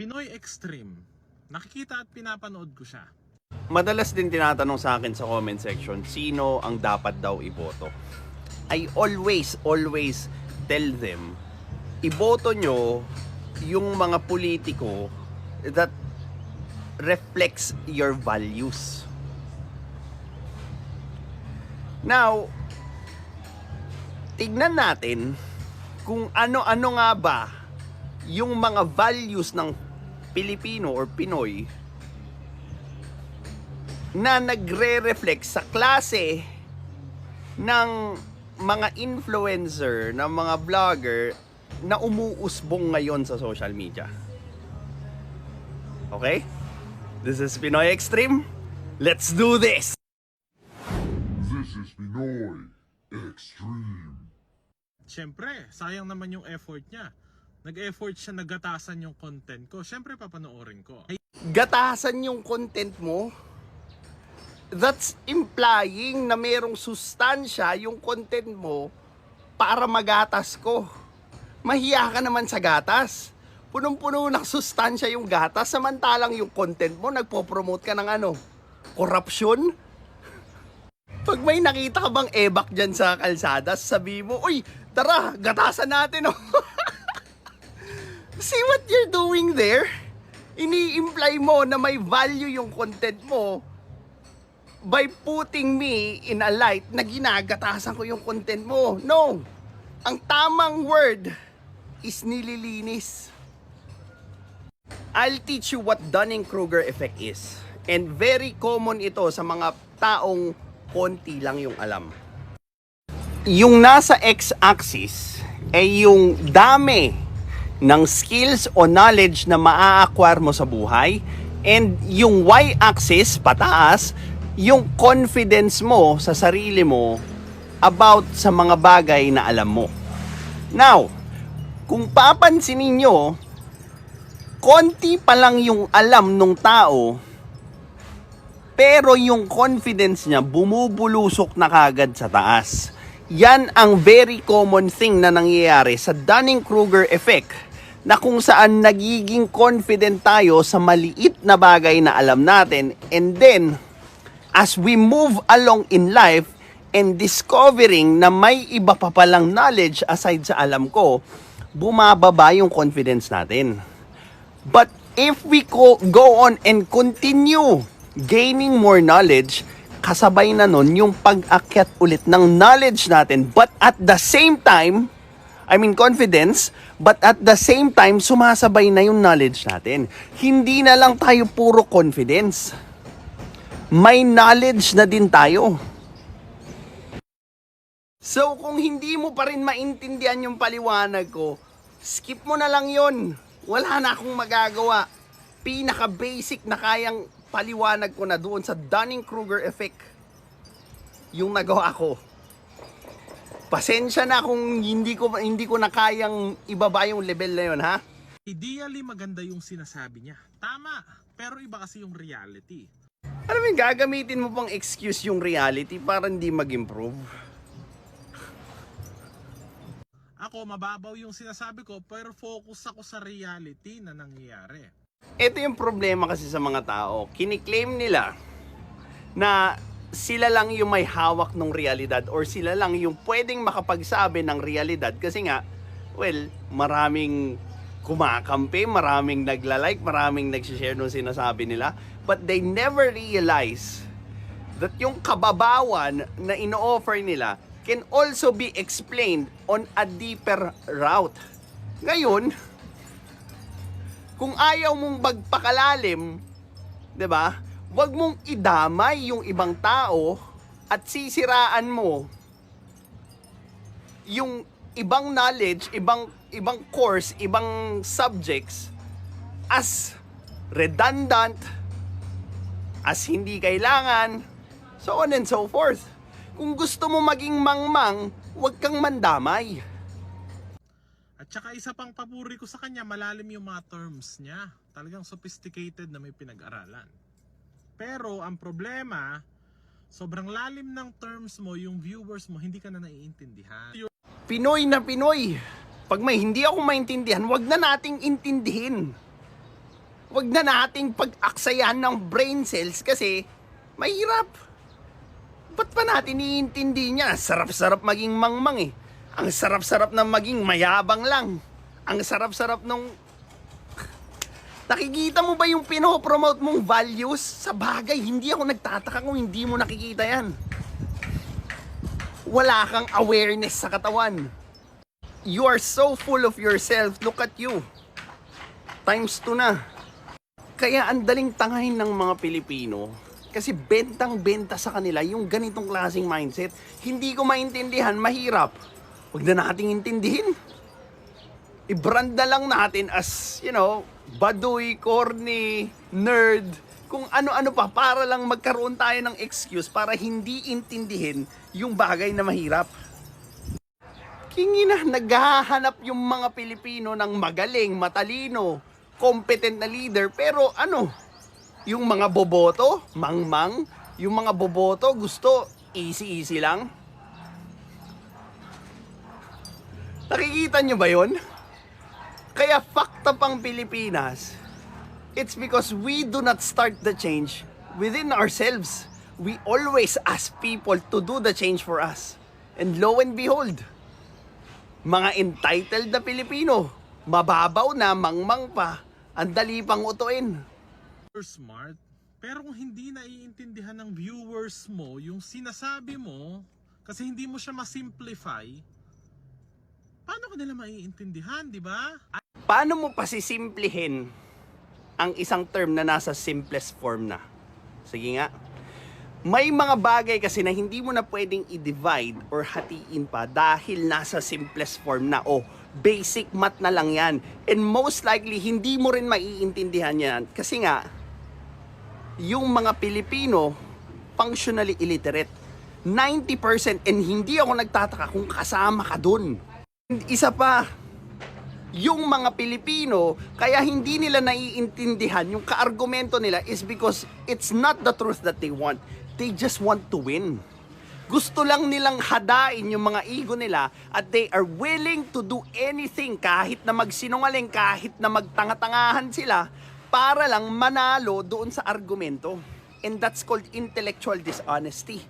Pinoy Extreme. Nakikita at pinapanood ko siya. Madalas din tinatanong sa akin sa comment section, sino ang dapat daw iboto? I always tell them, iboto nyo yung mga politiko that reflects your values. Now, tignan natin kung ano-ano nga ba yung mga values ng Pilipino or Pinoy na nagre-reflect sa klase ng mga influencer, ng mga vlogger na umuusbong ngayon sa social media. Okay? This is Pinoy Extreme. Let's do this! This is Pinoy Extreme. Siyempre, sayang naman yung effort niya. Nag-effort siya, nagatasan yung content ko. Siyempre, papanoorin ko. Gatasan yung content mo, that's implying na merong sustansya yung content mo para magatas ko. Mahiya ka naman sa gatas. Punong-puno ng sustansya yung gatas, samantalang yung content mo, nagpo-promote ka ng corruption. Pag may nakita ka bang ebak dyan sa kalsada, sabi mo, uy, tara, gatasan natin, oh. See what you're doing there? Ini-imply mo na may value yung content mo by putting me in a light na ginagatasan ko yung content mo. No! Ang tamang word is nililinis. I'll teach you what Dunning-Kruger effect is. And very common ito sa mga taong konti lang yung alam. Yung nasa x-axis ay yung dami ng skills o knowledge na maa-acquire mo sa buhay, and yung y-axis, pataas, yung confidence mo sa sarili mo about sa mga bagay na alam mo. Now, kung papansinin nyo, konti pa lang yung alam ng tao, pero yung confidence niya bumubulusok na kagad sa taas. Yan ang very common thing na nangyayari sa Dunning-Kruger effect, na kung saan nagiging confident tayo sa maliit na bagay na alam natin, and then as we move along in life and discovering na may iba pa palang knowledge aside sa alam ko, bumababa yung confidence natin. But if we go on and continue gaining more knowledge, kasabay na nun yung pag-akyat ulit ng knowledge natin, but at the same time, confidence, but at the same time, sumasabay na yung knowledge natin. Hindi na lang tayo puro confidence. May knowledge na din tayo. So, kung hindi mo pa rin maintindihan yung paliwanag ko, skip mo na lang yon. Wala na akong magagawa. Pinaka-basic na kayang paliwanag ko na doon sa Dunning-Kruger effect yung nagawa ko. Pasensya na kung hindi ko na kayang ibaba yung level na yun, ha? Ideally, maganda yung sinasabi niya. Tama, pero iba kasi yung reality. Alam mo, gagamitin mo pang excuse yung reality para hindi mag-improve. Ako, mababaw yung sinasabi ko, pero focus ako sa reality na nangyayari. Ito yung problema kasi sa mga tao. Kiniklaim nila na sila lang yung may hawak ng realidad, or sila lang yung pwedeng makapagsabi ng realidad kasi nga, well, maraming kumakampi, maraming nagla-like, maraming nagsishare nung sinasabi nila, but they never realize that yung kababawan na ino-offer nila can also be explained on a deeper route. Ngayon, kung ayaw mong magpakalalim, 'di ba? Huwag mong idamay yung ibang tao at sisiraan mo yung ibang knowledge, ibang course, ibang subjects as redundant, as hindi kailangan, so on and so forth. Kung gusto mo maging mangmang, huwag kang mandamay. At saka isa pang papuri ko sa kanya, malalim yung mga terms niya. Talagang sophisticated na may pinag-aralan. Pero ang problema, sobrang lalim ng terms mo, yung viewers mo, hindi ka na naiintindihan. Pinoy na Pinoy. Pag may hindi ako maintindihan, wag na nating intindihin. Huwag na nating pag-aksayan ng brain cells kasi mahirap. Ba't pa natin iintindi niya? Sarap-sarap maging mangmang eh. Ang sarap-sarap na maging mayabang lang. Ang sarap-sarap nung... Nakikita mo ba yung pinopromote mong values? Sa bagay, hindi ako nagtataka kung hindi mo nakikita yan. Wala kang awareness sa katawan. You are so full of yourself. Look at you. Times 2 na. Kaya ang daling tangahin ng mga Pilipino kasi bentang-benta sa kanila yung ganitong klaseng mindset. Hindi ko maintindihan, mahirap. Huwag na nating intindihin. I-brand na lang natin as, baduy, corny, nerd, kung ano-ano pa para lang magkaroon tayo ng excuse para hindi intindihin yung bagay na mahirap. Kingina, naghahanap yung mga Pilipino ng magaling, matalino, competent na leader, pero yung mga boboto, mangmang, yung mga boboto gusto easy-easy lang. Nakikita nyo ba yun? Kaya fakta pang Pilipinas, it's because we do not start the change within ourselves. We always ask people to do the change for us. And lo and behold, mga entitled na Pilipino, mababaw na, mangmang pa, ang dali pang utuin. You're smart, pero kung hindi naiintindihan ng viewers mo yung sinasabi mo, kasi hindi mo siya ma-simplify, paano ka nila maiintindihan, di ba? Paano mo pasisimplihin ang isang term na nasa simplest form na? Sige nga. May mga bagay kasi na hindi mo na pwedeng i-divide or hatiin pa dahil nasa simplest form na. Basic math na lang yan. And most likely, hindi mo rin maiintindihan yan. Kasi nga, yung mga Pilipino, functionally illiterate. 90% and hindi ako nagtataka kung kasama ka dun. And isa pa, yung mga Pilipino, kaya hindi nila naiintindihan, yung kaargumento nila is because it's not the truth that they want. They just want to win. Gusto lang nilang hadain yung mga ego nila at they are willing to do anything kahit na magsinungaling, kahit na magtanga-tangahan sila para lang manalo doon sa argumento. And that's called intellectual dishonesty.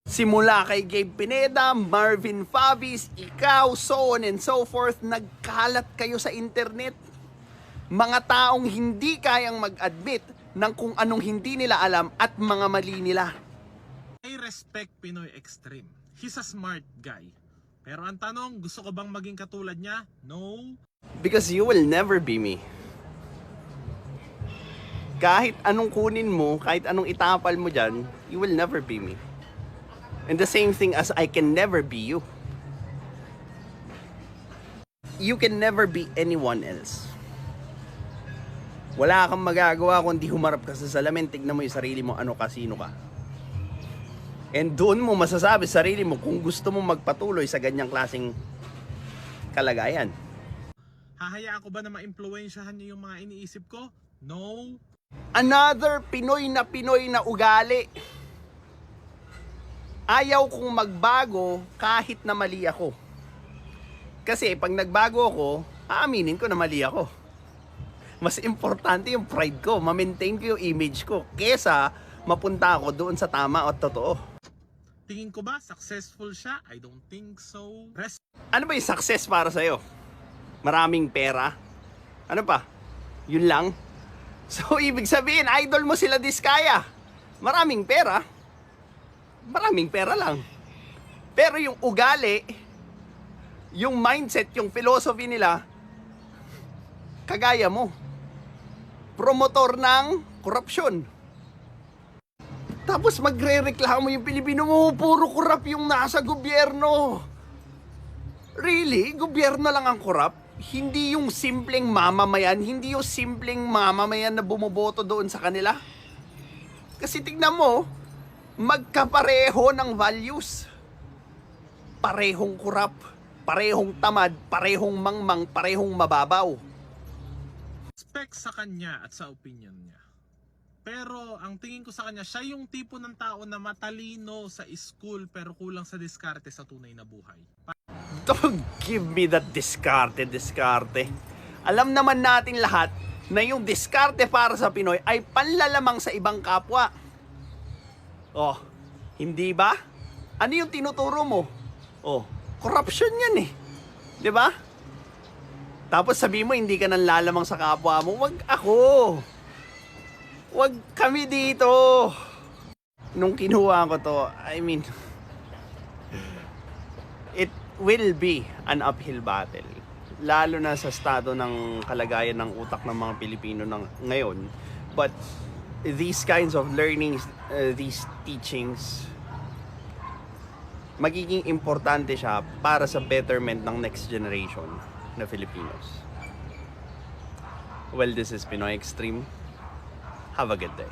Simula kay Gabe Pineda, Marvin Favis, ikaw, so on and so forth, nagkalat kayo sa internet. Mga taong hindi kayang mag-admit ng kung anong hindi nila alam at mga mali nila. I respect Pinoy Extreme. He's a smart guy. Pero ang tanong, gusto ko bang maging katulad niya? No. Because you will never be me. Kahit anong kunin mo, kahit anong itapal mo dyan, you will never be me. And the same thing as I can never be you. You can never be anyone else. Wala kang magagawa kundi humarap ka sa salamin, tignan mo yung sarili mo, ano ka, sino ka. And doon mo masasabi sa sarili mo kung gusto mo magpatuloy sa ganyang klaseng kalagayan. Hahayaan ko ba na ma-impluwensyahan niyo yung mga iniisip ko? No. Another Pinoy na ugali. Ayaw kong magbago kahit na mali ako. Kasi pag nagbago ako, aaminin ko na mali ako. Mas importante yung pride ko, ma-maintain ko yung image ko, kesa mapunta ako doon sa tama at totoo. Tingin ko ba successful siya? I don't think so. Ano ba yung success para sa'yo? Maraming pera? Ano pa? Yun lang? So, ibig sabihin, idol mo sila Diskaya. Maraming pera. Maraming pera lang. Pero yung ugali, yung mindset, yung philosophy nila, kagaya mo. Promotor ng korupsyon. Tapos magre-reklamo yung Pilipino mo, puro korap yung nasa gobyerno. Really? Gobyerno lang ang korap? Hindi yung simpleng mamamayan, hindi yung simpleng mamamayan na bumoboto doon sa kanila? Kasi tignan mo, magkapareho ng values. Parehong korap, parehong tamad, parehong mangmang, parehong mababaw. Respect sa kanya at sa opinion niya. Pero ang tingin ko sa kanya, siya yung tipo ng tao na matalino sa school pero kulang sa diskarte sa tunay na buhay. Don't give me that diskarte. Alam naman natin lahat na yung diskarte para sa Pinoy ay panlalamang sa ibang kapwa. Oh, hindi ba? Ano yung tinuturo mo? Oh, corruption yan eh. 'Di ba? Tapos sabi mo hindi ka nang lalamang sa kapwa mo. Wag ako. Wag kami dito. Nung kinuha ko to, I mean, it will be an uphill battle. Lalo na sa estado ng kalagayan ng utak ng mga Pilipino ngayon. But these kinds of learnings, these teachings, magiging importante siya para sa betterment ng next generation na Filipinos. Well, this is Pinoy Extreme. Have a good day.